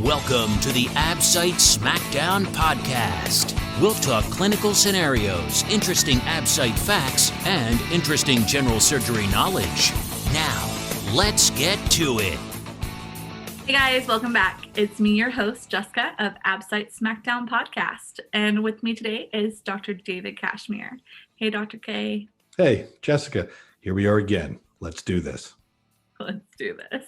Welcome to the Absite Smackdown podcast. We'll talk clinical scenarios, interesting Absite facts, and interesting general surgery knowledge. Now, let's get to it. Hey guys, welcome back. It's me, your host, Jessica of Absite Smackdown podcast. And with me today is Dr. David Kashmir. Hey, Dr. K. Hey, Jessica. Here we are again. Let's do this. Let's do this.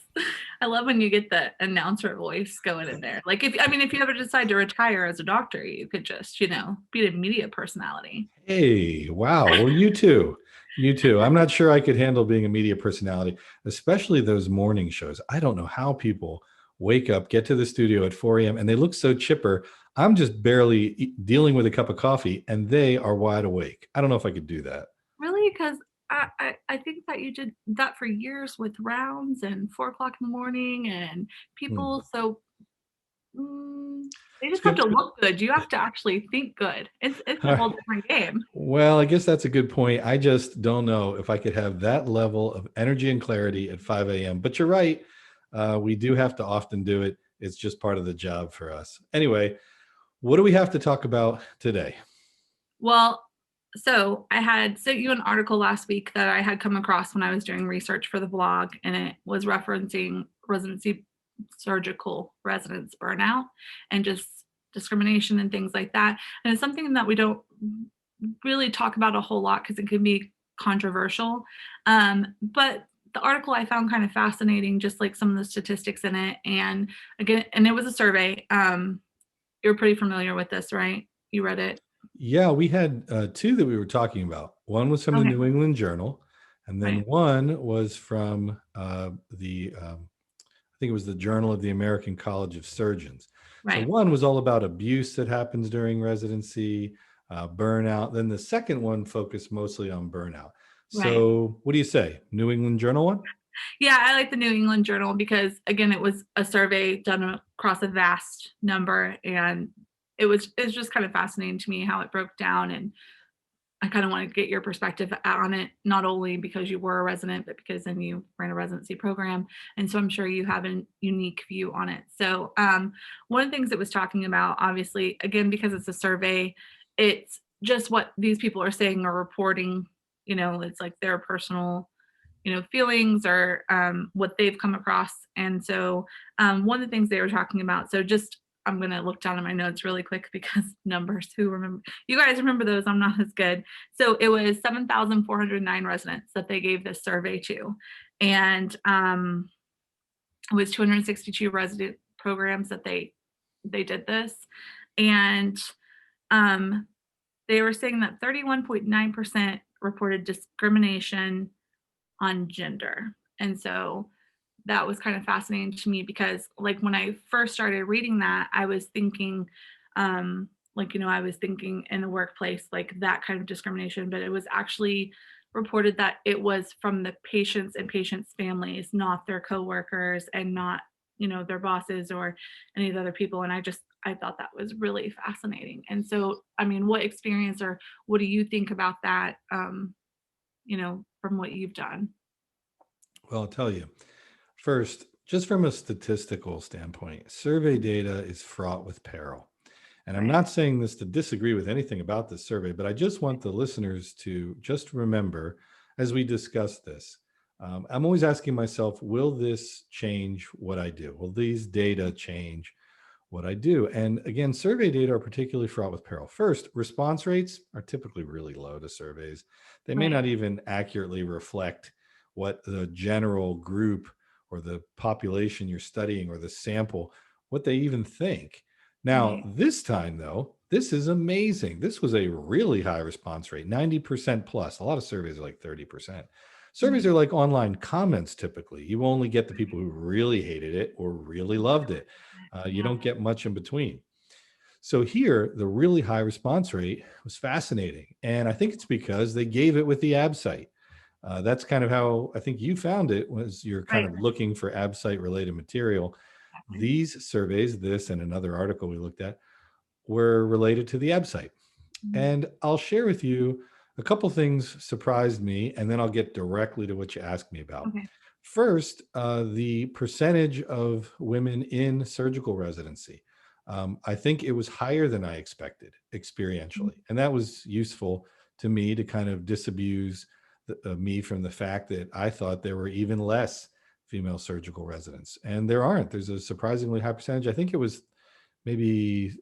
I love when you get the announcer voice going in there. Like, if you ever decide to retire as a doctor, you could just, be a media personality. Hey, wow. Well, you too. You too. I'm not sure I could handle being a media personality, especially those morning shows. I don't know how people wake up, get to the studio at 4 a.m., and they look so chipper. I'm just barely dealing with a cup of coffee, and they are wide awake. I don't know if I could do that. Really? Because I think that you did that for years with rounds and 4 o'clock in the morning and people. So they just have to look good. You have to actually think good. It's a whole different game. Well, I guess that's a good point. I just don't know if I could have that level of energy and clarity at 5 a.m. But you're right. We do have to often do it. It's just part of the job for us. Anyway, what do we have to talk about today? Well, so I had sent you an article last week that I had come across when I was doing research for the blog, and it was referencing residency surgical residents burnout and just discrimination and things like that. And it's something that we don't really talk about a whole lot because it can be controversial. But the article I found kind of fascinating, just like some of the statistics in it. And again, and it was a survey. You're pretty familiar with this, right? You read it? Yeah, we had two that we were talking about. One was from the New England Journal, and then one was from I think it was the Journal of the American College of Surgeons. Right. So one was all about abuse that happens during residency, burnout. Then the second one focused mostly on burnout. So what do you say? New England Journal one? Yeah, I like the New England Journal because, again, it was a survey done across a vast number, and it's just kind of fascinating to me how it broke down, and I kind of want to get your perspective on it, not only because you were a resident, but because then you ran a residency program. And so I'm sure you have a unique view on it. So one of the things it was talking about, obviously, again, because it's a survey, it's just what these people are saying or reporting, it's like their personal, feelings or what they've come across. And so one of the things they were talking about, so just I'm going to look down at my notes really quick because numbers, who remember? You guys remember those? I'm not as good. So it was 7,409 residents that they gave this survey to. And it was 262 resident programs that they did this. And they were saying that 31.9% reported discrimination on gender. And so that was kind of fascinating to me because, like, when I first started reading that, I was thinking, I was thinking in the workplace, like that kind of discrimination, but it was actually reported that it was from the patients and patients' families, not their coworkers and not, their bosses or any of the other people. And I thought that was really fascinating. And so, what experience or what do you think about that, from what you've done? Well, I'll tell you. First, just from a statistical standpoint, survey data is fraught with peril. And I'm not saying this to disagree with anything about this survey, but I just want the listeners to just remember as we discuss this, I'm always asking myself, will this change what I do? Will these data change what I do? And again, survey data are particularly fraught with peril. First, response rates are typically really low to surveys. They may not even accurately reflect what the general group or the population you're studying or the sample, what they even think. Now, this time, though, this is amazing. This was a really high response rate, 90% plus. A lot of surveys are like 30%. Surveys are like online comments typically. You only get the people who really hated it or really loved it. You don't get much in between. So here, the really high response rate was fascinating. And I think it's because they gave it with the Absite. That's kind of how I think you found it, was you're kind of looking for Absite related material. These surveys, this and another article we looked at, were related to the Absite. And I'll share with you a couple things surprised me, and then I'll get directly to what you asked me about. First, the percentage of women in surgical residency. I think it was higher than I expected experientially. And that was useful to me to kind of disabuse me from the fact that I thought there were even less female surgical residents. And there aren't. There's a surprisingly high percentage. I think it was maybe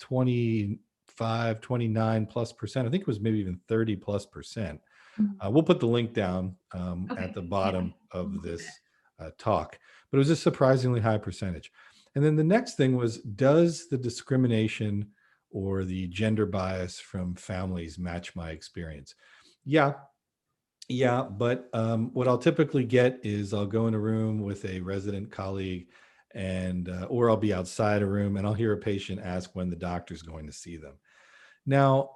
25, 29 plus percent. I think it was maybe even 30 plus percent. We'll put the link down at the Okay. bottom Yeah. of this talk, but it was a surprisingly high percentage. And then the next thing was, does the discrimination or the gender bias from families match my experience? Yeah, but what I'll typically get is I'll go in a room with a resident colleague and or I'll be outside a room and I'll hear a patient ask when the doctor's going to see them. Now,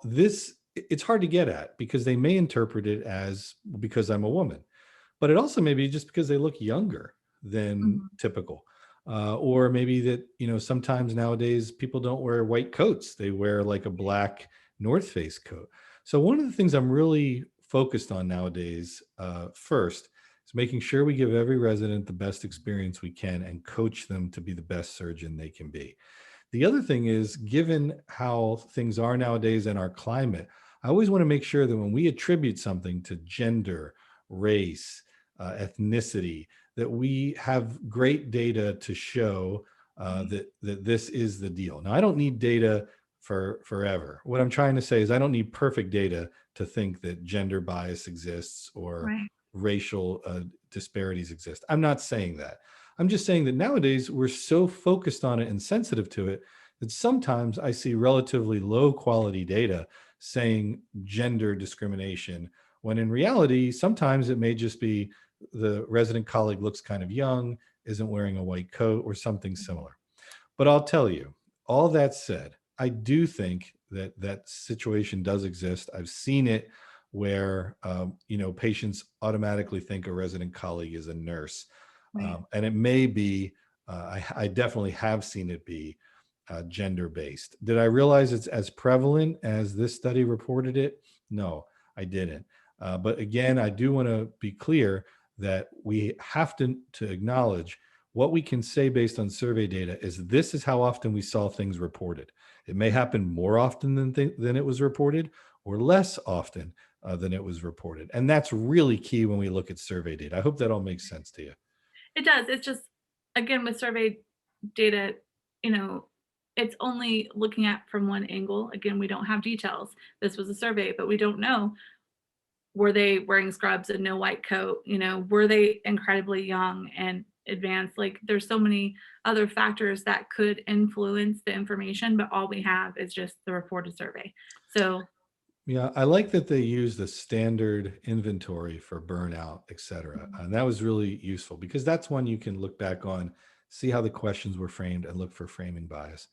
it's hard to get at because they may interpret it as because I'm a woman, but it also may be just because they look younger than typical. Or maybe that, sometimes nowadays people don't wear white coats. They wear like a black North Face coat. So one of the things I'm really focused on nowadays, first, is making sure we give every resident the best experience we can and coach them to be the best surgeon they can be. The other thing is, given how things are nowadays in our climate, I always want to make sure that when we attribute something to gender, race, ethnicity, that we have great data to show that this is the deal. Now, I don't need data for forever. What I'm trying to say is I don't need perfect data to think that gender bias exists or Right. racial disparities exist. I'm not saying that. I'm just saying that nowadays we're so focused on it and sensitive to it that sometimes I see relatively low quality data saying gender discrimination, when in reality, sometimes it may just be the resident colleague looks kind of young, isn't wearing a white coat, or something similar. But I'll tell you, all that said, I do think that that situation does exist. I've seen it where patients automatically think a resident colleague is a nurse, Right. and it may be. I definitely have seen it be gender based. Did I realize it's as prevalent as this study reported it? No, I didn't. But again, I do want to be clear that we have to acknowledge what we can say based on survey data is this is how often we saw things reported. It may happen more often than it was reported, or less often than it was reported. And that's really key when we look at survey data. I hope that all makes sense to you. It does. It's just, again, with survey data, you know, it's only looking at from one angle. Again, we don't have details. This was a survey, but we don't know, were they wearing scrubs and no white coat? Were they incredibly young and advanced? Like, there's so many other factors that could influence the information, but all we have is just the reported survey. So Yeah, I like that they use the standard inventory for burnout, et cetera. And that was really useful because that's one you can look back on, see how the questions were framed, and look for framing bias.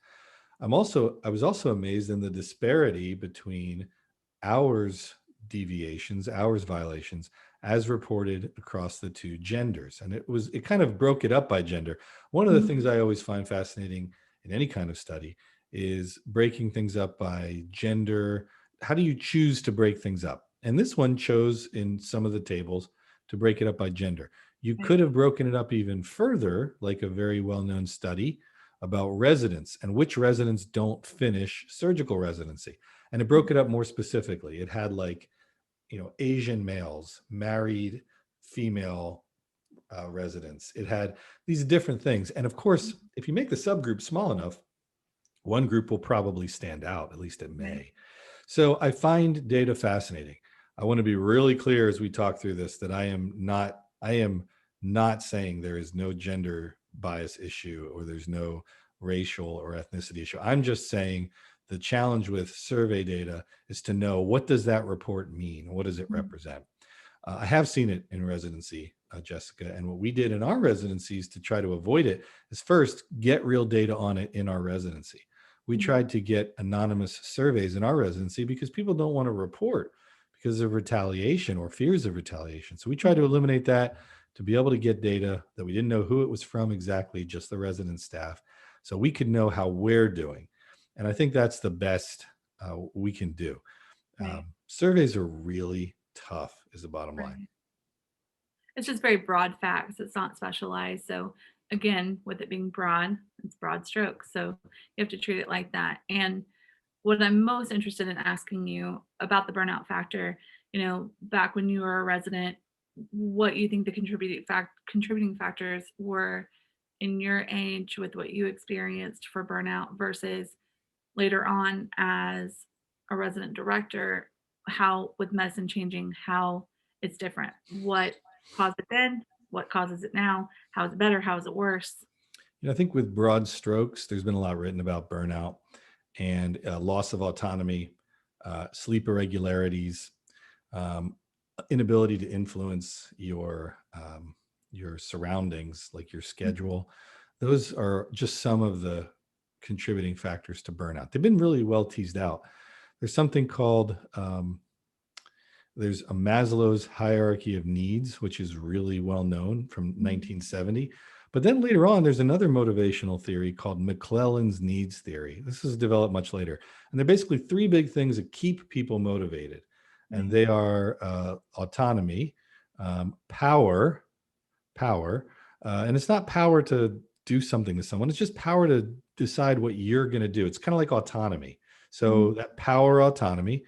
I was also amazed in the disparity between hours deviations, hours violations, as reported across the two genders. And it kind of broke it up by gender. One of the things I always find fascinating in any kind of study is breaking things up by gender. How do you choose to break things up? And this one chose in some of the tables to break it up by gender. You could have broken it up even further, like a very well-known study about residents and which residents don't finish surgical residency. And it broke it up more specifically. It had Asian males, married female residents. It had these different things. And of course, if you make the subgroup small enough, one group will probably stand out, at least it may. So I find data fascinating. I want to be really clear as we talk through this that I am not saying there is no gender bias issue or there's no racial or ethnicity issue. I'm just saying the challenge with survey data is to know, what does that report mean? What does it represent? I have seen it in residency, Jessica, and what we did in our residencies to try to avoid it is first get real data on it in our residency. We tried to get anonymous surveys in our residency because people don't want to report because of retaliation or fears of retaliation. So we tried to eliminate that to be able to get data that we didn't know who it was from exactly, just the resident staff, so we could know how we're doing. And I think that's the best we can do. Surveys are really tough, is the bottom line. it's just very broad facts. It's not specialized. So again, with it being broad, it's broad strokes. So you have to treat it like that. And what I'm most interested in asking you about the burnout factor, back when you were a resident, what you think the contributing factors were in your age with what you experienced for burnout versus later on as a resident director, how with medicine changing, how it's different. What caused it then? What causes it now? How is it better? How is it worse? I think with broad strokes, there's been a lot written about burnout and loss of autonomy, sleep irregularities, um, inability to influence your surroundings, like your schedule. Those are just some of the contributing factors to burnout. They've been really well teased out. There's something called there's a Maslow's hierarchy of needs, which is really well known from 1970. But then later on, there's another motivational theory called McClellan's needs theory. This is developed much later. And they're basically three big things that keep people motivated. And they are autonomy, power, and it's not power to do something to someone. It's just power to decide what you're going to do. It's kind of like autonomy. So that power, autonomy,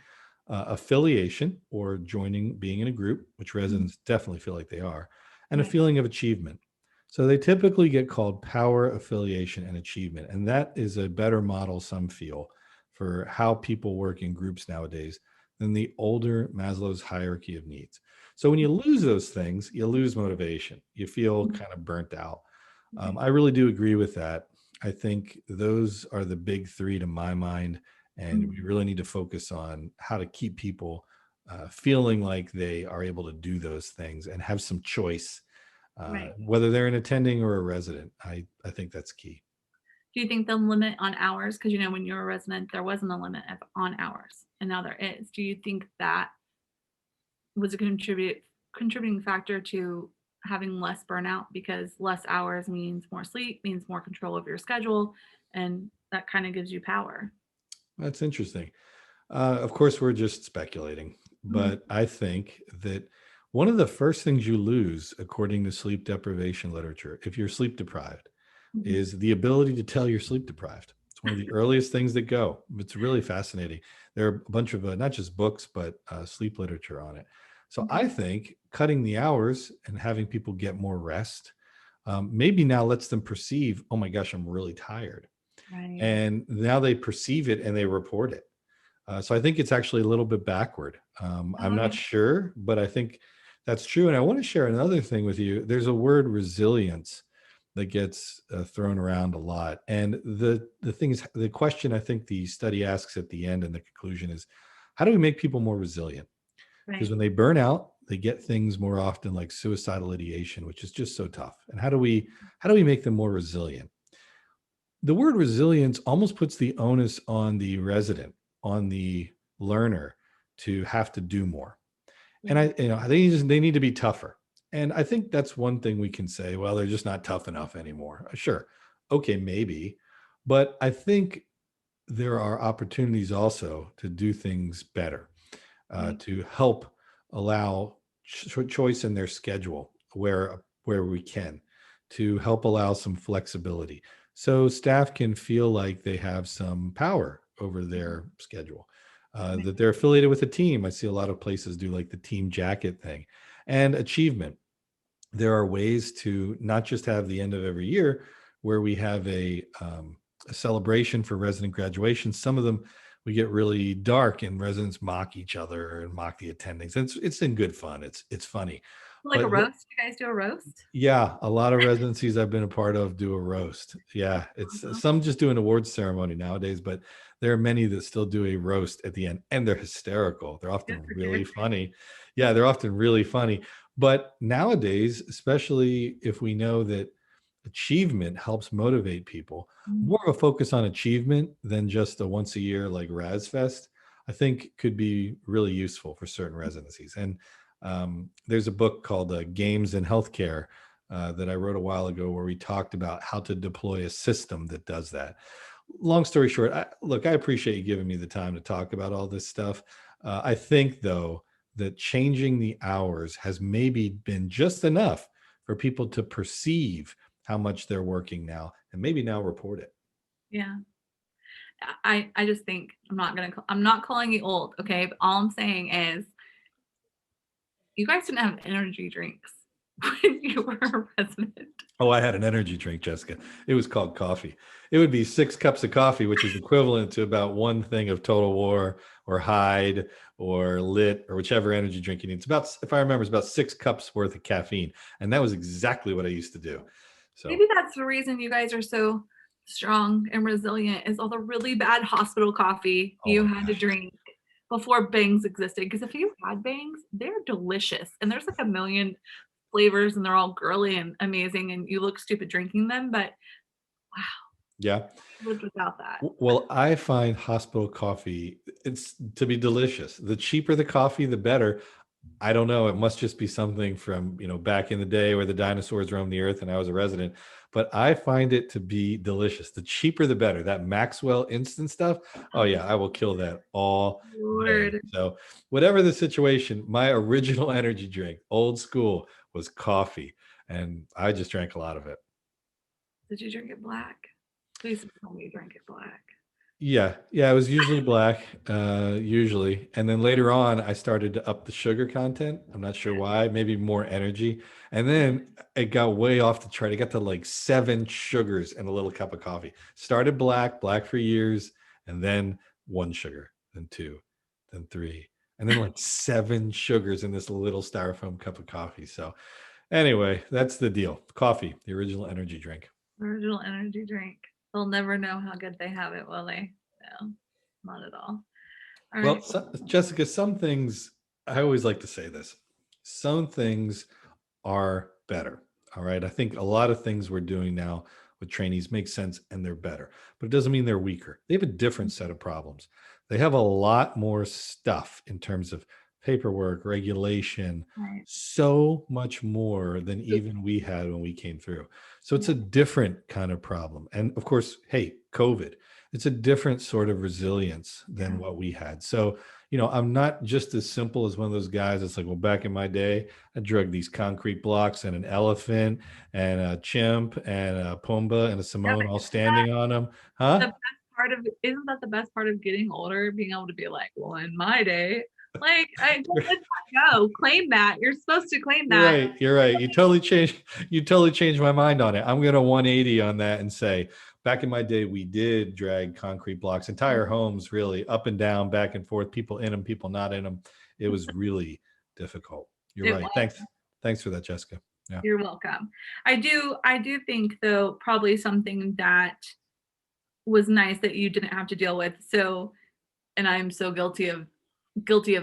affiliation or being in a group, which residents definitely feel like they are, and a feeling of achievement. So they typically get called power, affiliation, and achievement. And that is a better model, some feel, for how people work in groups nowadays than the older Maslow's hierarchy of needs. So when you lose those things, you lose motivation. You feel kind of burnt out. I really do agree with that. I think those are the big three to my mind. And we really need to focus on how to keep people feeling like they are able to do those things and have some choice, whether they're an attending or a resident. I think that's key. Do you think the limit on hours, because when you were a resident, there wasn't a limit on hours, and now there is. Do you think that was a contributing factor to having less burnout, because less hours means more sleep, means more control of your schedule, and that kind of gives you power? That's interesting. Of course, we're just speculating, but I think that one of the first things you lose, according to sleep deprivation literature, if you're sleep deprived, is the ability to tell you're sleep deprived. It's one of the earliest things that go. It's really fascinating. There are a bunch of not just books, but sleep literature on it. So I think cutting the hours and having people get more rest maybe now lets them perceive, oh my gosh, I'm really tired. Right. And now they perceive it and they report it. So I think it's actually a little bit backward. I'm not sure, but I think that's true. And I want to share another thing with you. There's a word, resilience, that gets thrown around a lot. And the thing is, the question I think the study asks at the end and the conclusion is, how do we make people more resilient? Because when they burn out, they get things more often like suicidal ideation, which is just so tough. And how do we make them more resilient? The word resilience almost puts the onus on the resident, on the learner, to have to do more. And they need to be tougher. And I think that's one thing we can say, well, they're just not tough enough anymore. Sure. Okay, maybe. But I think there are opportunities also to do things better, to help allow choice in their schedule where we can, to help allow some flexibility. So staff can feel like they have some power over their schedule, that they're affiliated with a team. I see a lot of places do like the team jacket thing. And achievement. There are ways to not just have the end of every year where we have a celebration for resident graduation. Some of them, we get really dark and residents mock each other and mock the attendings. It's in good fun. It's funny. Like a roast? You guys do a roast? Yeah, a lot of residencies I've been a part of do a roast. Yeah, it's some just do an awards ceremony nowadays, but there are many that still do a roast at the end, and they're hysterical. They're often really funny. Yeah, they're often really funny. But nowadays, especially if we know that achievement helps motivate people, more of a focus on achievement than just a once a year like RasFest, I think could be really useful for certain residencies. And there's a book called Games in Healthcare that I wrote a while ago where we talked about how to deploy a system that does that. Long story short, I appreciate you giving me the time to talk about all this stuff. I think, though, that changing the hours has maybe been just enough for people to perceive how much they're working now and maybe now report it. Yeah. I just think I'm not calling you old, okay? But all I'm saying is you guys didn't have energy drinks when you were a resident. Oh, I had an energy drink, Jessica. It was called coffee. It would be 6 cups of coffee, which is equivalent to about one thing of Total War or Hyde or Lit or whichever energy drink you need. It's about, if I remember, it's about 6 cups worth of caffeine. And that was exactly what I used to do. So Maybe that's the reason you guys are so strong and resilient, is all the really bad hospital coffee oh you my had to gosh. drink before bangs existed. Because if you had bangs, they're delicious. And there's like a million flavors and they're all girly and amazing and you look stupid drinking them. But wow, Yeah. I lived without that. Well, I find hospital coffee, it's to be delicious. The cheaper the coffee, the better. I don't know. It must just be something from, back in the day where the dinosaurs roamed the earth and I was a resident, but I find it to be delicious. The cheaper, the better. That Maxwell instant stuff. Oh yeah. I will kill that all day. Lord. So whatever the situation, my original energy drink, old school, was coffee. And I just drank a lot of it. Did you drink it black? Please tell me you drank it black. Yeah. It was usually black, usually. And then later on, I started to up the sugar content. I'm not sure why, maybe more energy. And then it got way off the chart. It got to like 7 sugars and a little cup of coffee. Started black for years, and then 1 sugar, then 2, then 3, and then like 7 sugars in this little styrofoam cup of coffee. So anyway, that's the deal. Coffee, the original energy drink. Original energy drink. They'll never know how good they have it, will they? No, not at all. All Well, right. Jessica, some things, I always like to say this, some things are better. All right. I think a lot of things we're doing now with trainees make sense and they're better, but it doesn't mean they're weaker. They have a different set of problems. They have a lot more stuff in terms of paperwork, regulation, Right. so much more than even we had when we came through. So it's a different kind of problem. And of course, hey, COVID, it's a different sort of resilience than what we had. So, I'm not just as simple as one of those guys that's like, well, back in my day, I drugged these concrete blocks and an elephant and a chimp and a Pumbaa and a Samoan all standing on them. The Huh? best part of isn't that the best part of getting older? Being able to be like, well, in my day, like I don't let that go. Claim that. You're supposed to claim You're that. right. You're right. You totally changed my mind on it. I'm going to 180 on that and say, back in my day, we did drag concrete blocks, entire homes really up and down, back and forth, people in them, people not in them. It was really difficult. You're It right. was. Thanks for that, Jessica. Yeah. You're welcome. I do think though, probably something that was nice that you didn't have to deal with. So, and I'm so guilty of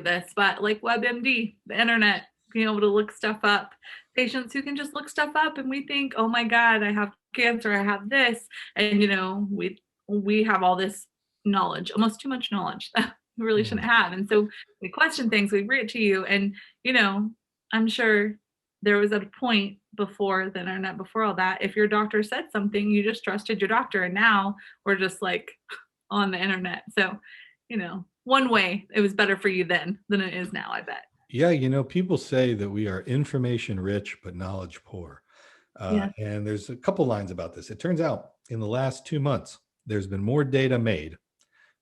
this, but like WebMD, the internet, being able to look stuff up, patients who can just look stuff up and we think, oh my God, I have cancer, I have this. And we have all this knowledge, almost too much knowledge that we really shouldn't have. And so we question things, we bring it to you. And, I'm sure there was a point before the internet, before all that, if your doctor said something, you just trusted your doctor. And now we're just like on the internet. So, one way it was better for you then than it is now, I bet. Yeah. People say that we are information rich, but knowledge poor. Yeah. And there's a couple lines about this. It turns out in the last 2 months, there's been more data made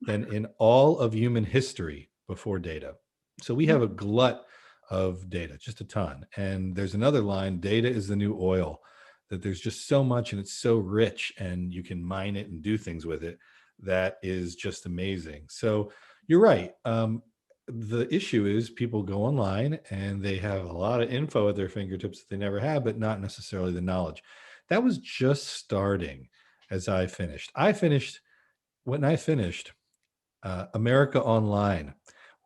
than in all of human history before data. So we have a glut of data, just a ton. And there's another line, data is the new oil, that there's just so much and it's so rich and you can mine it and do things with it. That is just amazing. So you're right. The issue is people go online and they have a lot of info at their fingertips that they never had, but not necessarily the knowledge. That was just starting as I finished. When I finished, America Online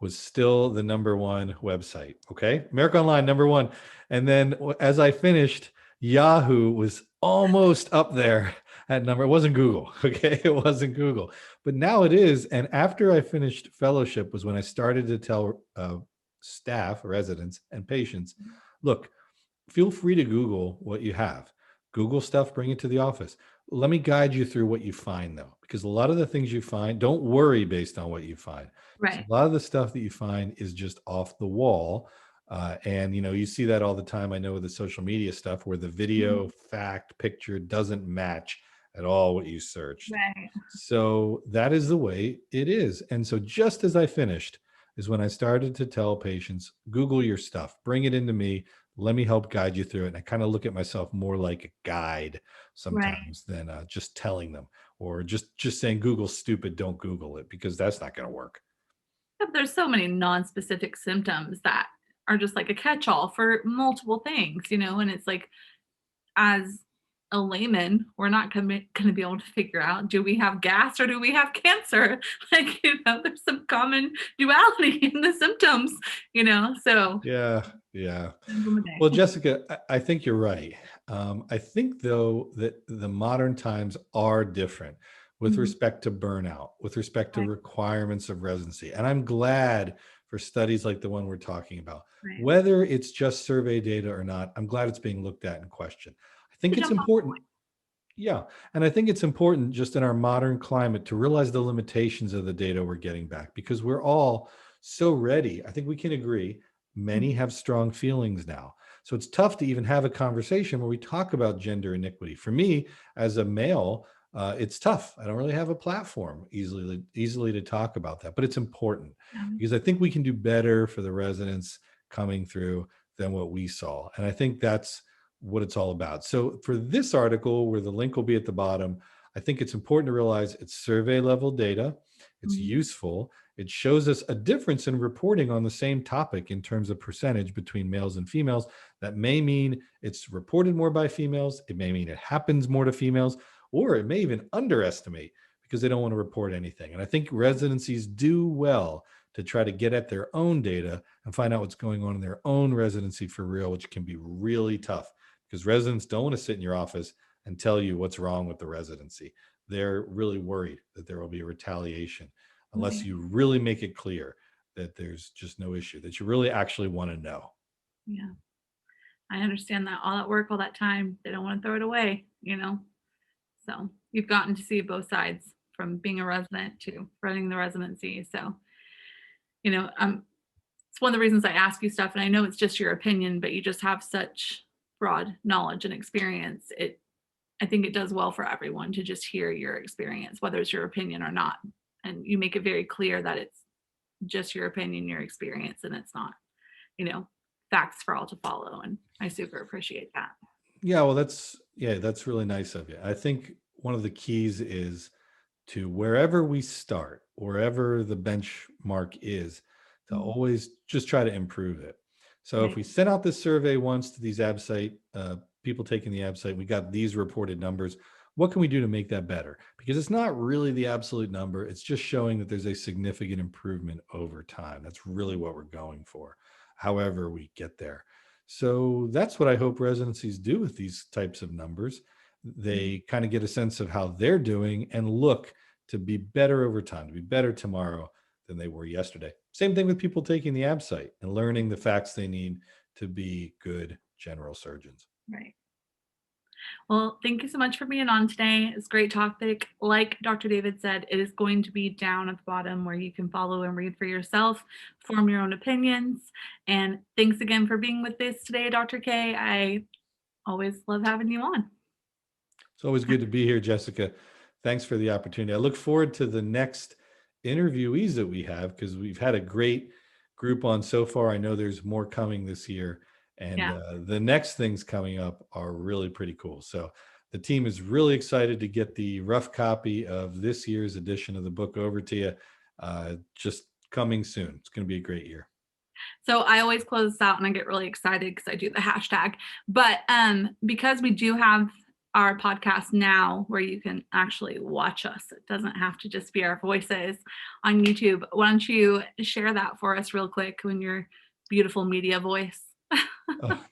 was still the number 1 website. Okay. America Online, number 1. And then as I finished, Yahoo was almost up there at number. It wasn't Google. Okay. It wasn't Google, but now it is. And after I finished fellowship was when I started to tell staff, residents, and patients, look, feel free to Google what you have, Google stuff, bring it to the office. Let me guide you through what you find, though, because a lot of the things you find, don't worry based on what you find. So Right. a lot of the stuff that you find is just off the wall. And, you see that all the time. I know with the social media stuff where the Mhm. video, fact, picture doesn't match at all what you searched. Right. So that is the way it is. And so just as I finished is when I started to tell patients, Google your stuff, bring it into me. Let me help guide you through it. And I kind of look at myself more like a guide Right. sometimes than just telling them or just saying Google's stupid, don't Google it, because that's not going to work. But there's so many non-specific symptoms that are just like a catch-all for multiple things, and it's like, as a layman, we're not going to be able to figure out, do we have gas or do we have cancer? Like, there's some common duality in the symptoms, so Yeah. Yeah. depends on the Well, day. Jessica, I think you're right. I think, though, that the modern times are different with Mhm. respect to burnout, with respect to Right. requirements of residency. And I'm glad for studies like the one we're talking about, Right. whether it's just survey data or not. I'm glad it's being looked at and questioned. I think To it's jump off important. Yeah. And I think it's important just in our modern climate to realize the limitations of the data we're getting back, because we're all so ready. I think we can agree many point. have strong feelings now. So it's tough to even have a conversation where we talk about gender iniquity. For me, as a male, it's tough. I don't really have a platform easily to talk about that, but it's important Yeah. because I think we can do better for the residents coming through than what we saw. And I think that's what it's all about. So for this article, where the link will be at the bottom, I think it's important to realize it's survey level data. It's Mhm. useful. It shows us a difference in reporting on the same topic in terms of percentage between males and females. That may mean it's reported more by females. It may mean it happens more to females, or it may even underestimate because they don't want to report anything. And I think residencies do well to try to get at their own data and find out what's going on in their own residency for real, which can be really tough because residents don't want to sit in your office and tell you what's wrong with the residency. They're really worried that there will be a retaliation unless Right. you really make it clear that there's just no issue, that you really actually want to know. Yeah. I understand that, all that work, all that time, they don't want to throw it away, So you've gotten to see both sides, from being a resident to running the residency. So, it's one of the reasons I ask you stuff. And I know it's just your opinion, but you just have such broad knowledge and experience. I think it does well for everyone to just hear your experience, whether it's your opinion or not. And you make it very clear that it's just your opinion, your experience, and it's not, you know, facts for all to follow. And I super appreciate that. Yeah, well, that's really nice of you. I think one of the keys is to wherever we start, wherever the benchmark is, to Mhm. always just try to improve it. So if Right. we sent out this survey once to these Absite people taking the Absite, we got these reported numbers. What can we do to make that better? Because it's not really the absolute number. It's just showing that there's a significant improvement over time. That's really what we're going for, however we get there. So that's what I hope residencies do with these types of numbers. Mhm. They kind of get a sense of how they're doing and look to be better over time, to be better tomorrow than they were yesterday. Same thing with people taking the Absite and learning the facts they need to be good general surgeons. Right. Well, thank you so much for being on today. It's a great topic. Like Dr. David said, it is going to be down at the bottom where you can follow and read for yourself, form your own opinions. And thanks again for being with us today, Dr. K. I always love having you on. It's always good to be here, Jessica. Thanks for the opportunity. I look forward to the next interviewees that we have because we've had a great group on so far. I know there's more coming this year, and Yeah. the next things coming up are really pretty cool. So the team is really excited to get the rough copy of this year's edition of the book over to you. Just coming soon. It's going to be a great year. So I always close this out and I get really excited because I do the hashtag. But because we do have our podcast now where you can actually watch us, it doesn't have to just be our voices on YouTube. Why don't you share that for us real quick in your beautiful media voice? Oh.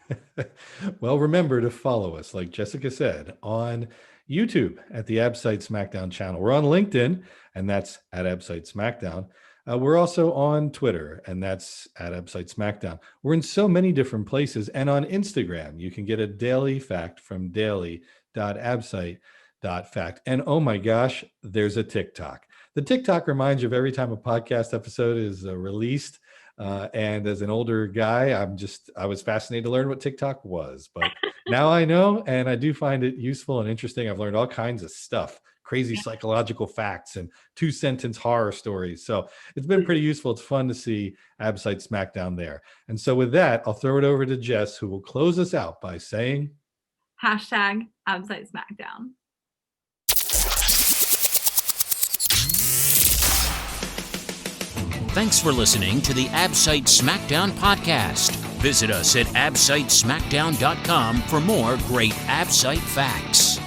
Well, remember to follow us, like Jessica said, on YouTube at the Absite Smackdown channel. We're on LinkedIn, and that's at Absite Smackdown. We're also on Twitter, and that's at Absite Smackdown. We're in so many different places. And on Instagram, you can get a daily fact from daily.absite.fact. And oh my gosh, there's a TikTok. The TikTok reminds you of every time a podcast episode is released. And as an older guy, I was fascinated to learn what TikTok was, but now I know, and I do find it useful and interesting. I've learned all kinds of stuff, crazy psychological facts and 2-sentence horror stories. So it's been pretty useful. It's fun to see Absite Smackdown there. And so with that, I'll throw it over to Jess, who will close us out by saying, #Absite Smackdown. Thanks for listening to the Absite Smackdown podcast. Visit us at absitesmackdown.com for more great Absite facts.